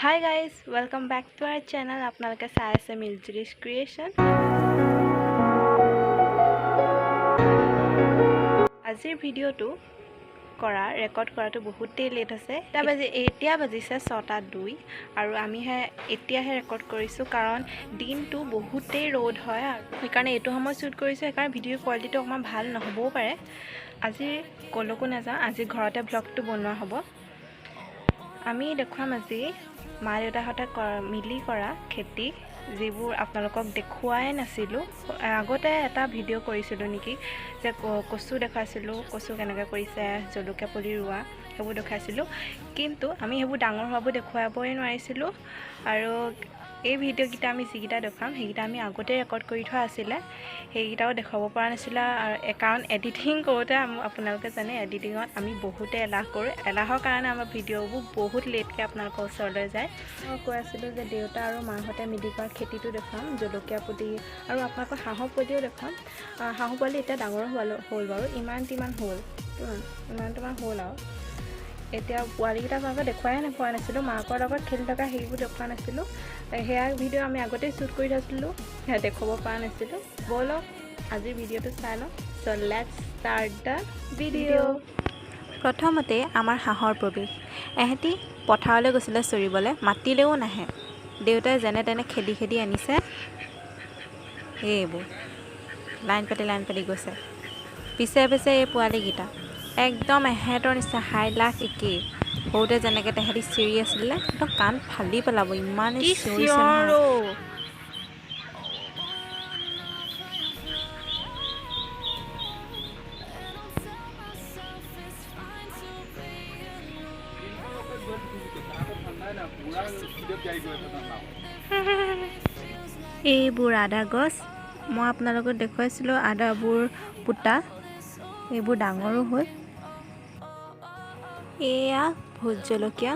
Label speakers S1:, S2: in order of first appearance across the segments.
S1: Hi guys, welcome back to our channel. আপোনালোকে চাই আছে মিলজুলিছ ক্ৰিয়েশ্যন। আজিৰ ভিডিঅ'টো ৰেকৰ্ড কৰাটো বহুতেই লেট আছে। এতিয়া বাজিছে 6:02 আৰু আমিহে এতিয়াহে ৰেকৰ্ড কৰিছোঁ কাৰণ দিনটো বহুতেই ৰ'দ হয় আৰু সেইকাৰণে এইটো সময় শ্বুট কৰিছোঁ। সেইকাৰণে ভিডিঅ'ৰ কোৱালিটিটো অকণমান ভাল নহ'বও পাৰে। আজি ক'লৈকো নাযাওঁ, আজি ঘৰতে ব্লগটো বনোৱা হ'ব। আমি দেখুৱাম আজি মা দেউতাহঁতে মিলি কৰা খেতি, যিবোৰ আপোনালোকক দেখুৱাই নাছিলোঁ। আগতে এটা ভিডিঅ' কৰিছিলোঁ নেকি, যে কচু দেখাইছিলোঁ, কচু কেনেকৈ কৰিছে, জলকীয়া পুলি ৰোৱা, সেইবোৰ দেখাইছিলোঁ। কিন্তু আমি সেইবোৰ ডাঙৰ হোৱাবোৰ দেখুৱাবই নোৱাৰিছিলোঁ। আৰু এই ভিডিঅ'কেইটা আমি যিকেইটা দেখুৱাম সেইকেইটা আমি আগতে ৰেকৰ্ড কৰি থোৱা আছিলে, সেইকেইটাও দেখুৱাব পৰা নাছিলে। কাৰণ এডিটিং কৰোঁতে আপোনালোকে জানে এডিটিঙত আমি বহুতে এলাহ কৰোঁ। এলাহৰ কাৰণে আমাৰ ভিডিঅ'বোৰ বহুত লেটকৈ আপোনালোকৰ ওচৰলৈ যায়। মই কৈ আছিলোঁ যে দেউতা আৰু মাহঁতে মিলি কৰা খেতিটো দেখুৱাম, জলকীয়া পুলি আৰু আপোনালোকৰ হাঁহৰ পুলিও দেখুৱাম। হাঁহৰ পোৱালি এতিয়া ডাঙৰ হ'ল বাৰু, ইমান হ'ল আৰু এতিয়া পোৱালিকেইটা আপোনালোকে দেখুৱাই পোৱা নাছিলোঁ। মাকৰ লগত খেলি থকা সেইবোৰ দেখুওৱা নাছিলোঁ। সেয়া ভিডিঅ' আমি আগতেই শ্বুট কৰি থৈছিলোঁ, সেয়া দেখুৱাব পৰা নাছিলোঁ। ব'লক আজিৰ ভিডিঅ'টো চাই লওঁ। চ' লেটছ ষ্টাৰ্ট দ্য ভিডিঅ'। প্ৰথমতে আমাৰ হাঁহৰ প্ৰৱেশ। এহেঁতি পথাৰলৈ গৈছিলে চৰিবলৈ, মাতিলেও নাহে। দেউতাই যেনে তেনে খেদি আনিছে। এইবোৰ লাইন পাতি গৈছে। পিছে এই পোৱালিকেইটা একদম এহেঁতৰ নিচিনা হাইলাখ একেই। সৰুতে যেনেকৈ তেহেঁতি চিঞৰি আছিলে, একদম কাণ ফালি পেলাব, ইমানেই চিঞৰিছে নহয়। এইবোৰ আদা গছ, মই আপোনালোকক দেখুৱাইছিলোঁ আদাবোৰ পোতা, এইবোৰ ডাঙৰো হ'ল। এয়া ভোট জলকীয়া,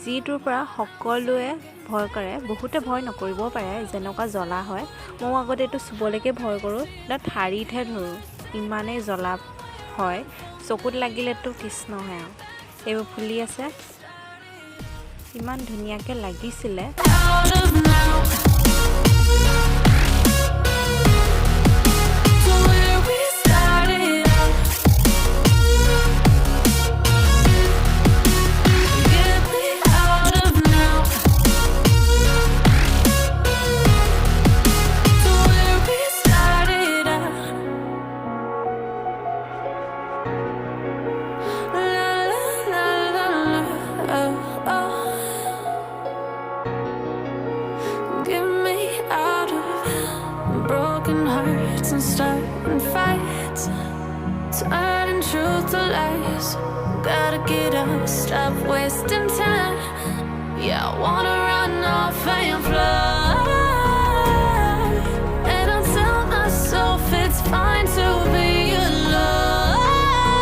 S1: যিটোৰ পৰা সকলোৱে ভয় কৰে। বহুতে ভয় নকৰিবও পাৰে, যেনেকুৱা জ্বলা হয়। ময়ো আগতে এইটো চুবলৈকে ভয় কৰোঁ, এতিয়া ঠাৰিতহে ধৰোঁ, ইমানেই জ্বলা হয়। চকুত লাগিলেতো কৃষ্ণ হয় আৰু। এইবোৰ ফুলি আছে, ইমান ধুনীয়াকৈ লাগিছিলে। And starting fights, turning truth to lies. Gotta get up, stop wasting time. Yeah, I wanna run off and fly. And I'll tell myself it's fine to be alone,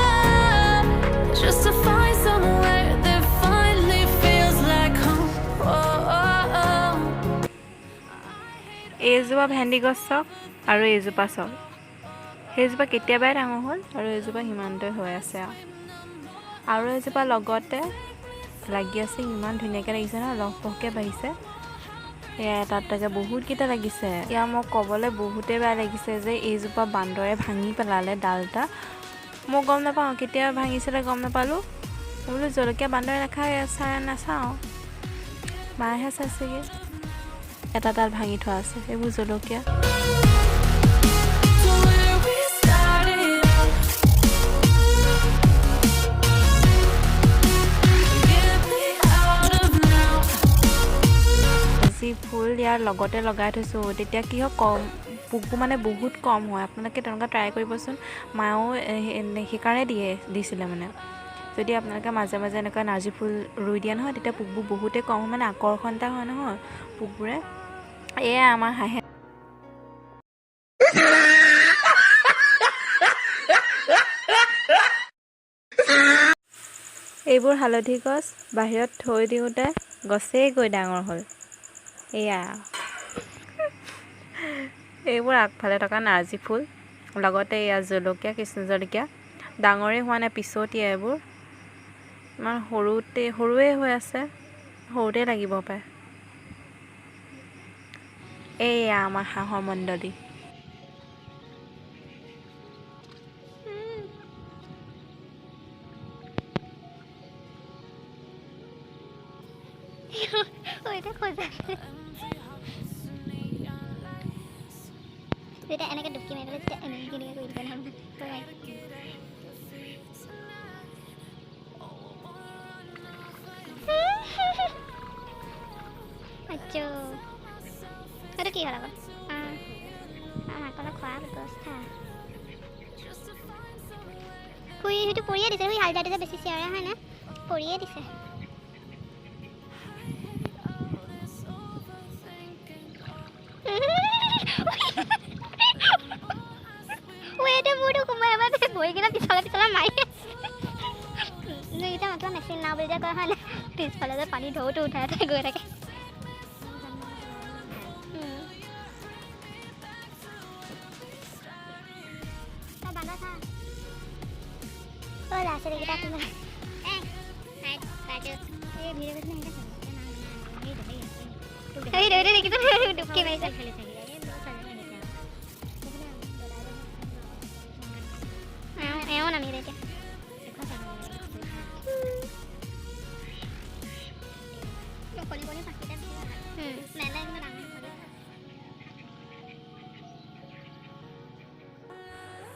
S1: just to find somewhere that finally feels like home. এইজোপা ভেন্দি গছ চাওক আৰু এইজোপা চাওক। সেইজোপা কেতিয়াবাই ডাঙৰ হ'ল আৰু এইজোপা সিমানটোৱে হৈ আছে আৰু এজোপা লগতে লাগি আছে। ইমান ধুনীয়াকৈ লাগিছে ন, লহপহকৈ বাঢ়িছে। এয়া তাতে বহুতকেইটা লাগিছে। এয়া মোক ক'বলৈ বহুতেই বেয়া লাগিছে যে এইজোপা বান্দৰে ভাঙি পেলালে ডালটা। মই গম নাপাওঁ, কেতিয়া ভাঙিছিলে গম নাপালোঁ। মই বোলো জলকীয়া বান্দৰে নাখায় নাচাওঁ, মায়েহে চাইছেগৈ। এটা ডাল ভাঙি থোৱা আছে, এইবোৰ জলকীয়া। ফুল ইয়াৰ লগতে লগাই থৈছোঁ, তেতিয়া কি হয় পোকবোৰ মানে বহুত কম হয়। আপোনালোকে তেনেকুৱা ট্ৰাই কৰিবচোন। মায়েও সেইকাৰণে দিছিলে মানে, যদি আপোনালোকে মাজে মাজে এনেকুৱা নাৰ্জী ফুল ৰুই দিয়া নহয়, তেতিয়া পোকবোৰ বহুতেই কম হয়, মানে আকৰ্ষণ এটা হয় নহয় পোকবোৰে। এয়া আমাৰ হাঁহে এইবোৰ হালধি গছ বাহিৰত থৈ দিওঁতে গছেই গৈ ডাঙৰ হ'ল। এয়া এইবোৰ আগফালে থকা নাৰ্জী ফুল, লগতে এয়া জলকীয়া, কৃষ্ণ জলকীয়া। ডাঙৰেই হোৱা নাই, পিছতীয়া। এইবোৰ ইমান সৰুৱে হৈ আছে, সৰুতে লাগিব পায় এয়া আমাৰ হাঁহৰ মণ্ডলী
S2: hoite khoja Beta enake dukki megale teta enake gini koi diban ham torai acho Ada ki hala ko amar kola khwa ব্যবস্থা koi hetu poriye dise oi halja dise beshi share hai na poriye dise Wait a minute, come on, I'm going to be solid. My later, I'm machine now. We'll just go ahead. Please follow the funny door to that. I go again. Oh, that's it. Get up. Hey, Ewan na mire dia. Koni pasti dah. Nela ini menang.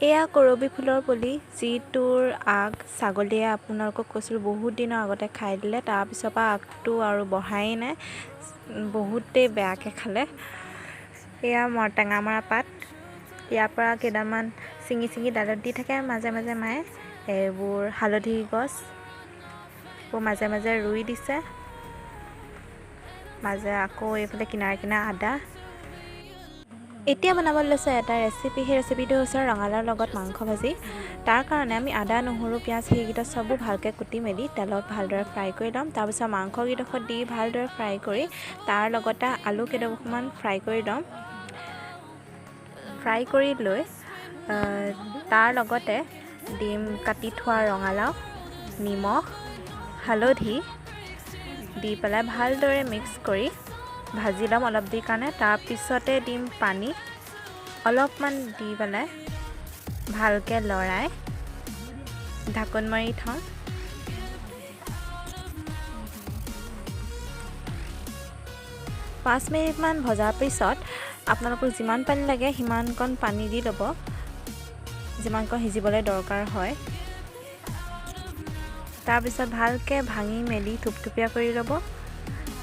S1: এয়া কৰবি ফুলৰ পুলি যিটোৰ আগ ছাগলীয়ে আপোনালোকক কৈছিলোঁ বহুত দিনৰ আগতে খাই দিলে তাৰপিছৰ পৰা আগটো আৰু বঢ়াই নাই বহুতেই বেয়াকৈ খালে এয়া টেঙা মৰা পাত ইয়াৰ পৰা কেইডালমান চিঙি ডালত দি থাকে মাজে মাজে মায়ে এইবোৰ হালধি গছ মাজে মাজে ৰুই দিছে মাজে আকৌ এইফালে কিনাৰে আদা এতিয়া বনাবলৈ লৈছে এটা ৰেচিপি সেই ৰেচিপিটো হৈছে ৰঙালাওৰ লগত মাংস ভাজি তাৰ কাৰণে আমি আদা নহৰু পিঁয়াজ সেইকেইটা সবো ভালকৈ কুটি মেলি তেলত ভালদৰে ফ্ৰাই কৰি ল'ম তাৰপিছত মাংসকেইডোখৰত দি ভালদৰে ফ্ৰাই কৰি তাৰ লগতে আলু কেইডোখৰমান ফ্ৰাই কৰি ল'ম ফ্ৰাই কৰি লৈ তাৰ লগতে ডিম কাটি থোৱা ৰঙালাও নিমখ হালধি দি পেলাই ভালদৰে মিক্স কৰি ভাজি ল'ম অলপ দি কাৰণে তাৰ পিছতে দিম পানী অলপমান দি পেলাই ভালকৈ লৰাই ঢাকন মাৰি থওঁ 5 মিনিটমান ভজাৰ পিছত আপোনালোকক যিমান পানী লাগে সিমানকণ পানী দি ল'ব যিমানকণ সিজিবলৈ দৰকাৰ হয় তাৰ পিছত ভালকৈ ভাঙি মেলি থুপথুপীয়া কৰি ল'ব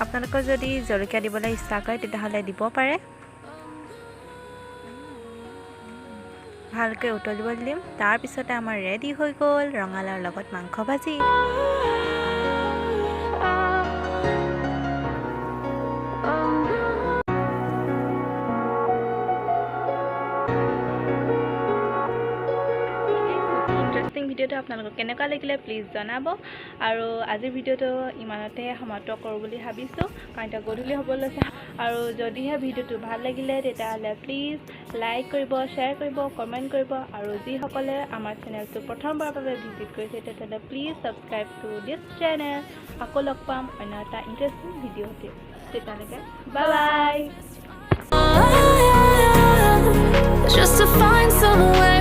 S1: আপোনালোকৰ যদি জলকীয়া দিবলৈ ইচ্ছা কৰে তেতিয়াহ'লে দিব পাৰে ভালকৈ উতলিব দিম তাৰ পিছতে আমাৰ ৰেডি হৈ গ'ল ৰঙালাওৰ লগত মাংস ভাজি ভিডিওটো আপোনালোকক কেনেকুৱা লাগিলে প্লিজ জনাব আৰু আজিৰ ভিডিওটো ইমানতে সমাপ্ত কৰোঁ বুলি ভাবিছোঁ কাৰণ এটা গধূলি হ'ব লৈছে আৰু যদিহে ভিডিওটো ভাল লাগিলে তেতিয়াহ'লে প্লিজ লাইক কৰিব শ্বেয়াৰ কৰিব কমেণ্ট কৰিব আৰু যিসকলে আমাৰ চেনেলটো প্ৰথমবাৰৰ বাবে ভিজিট কৰিছে তেতিয়াহ'লে please subscribe two this channel আকৌ লগ পাম অন্য এটা ইণ্টাৰেষ্টিং ভিডিঅ'তে তেতিয়ালৈকে bye bye
S3: Just to find somewhere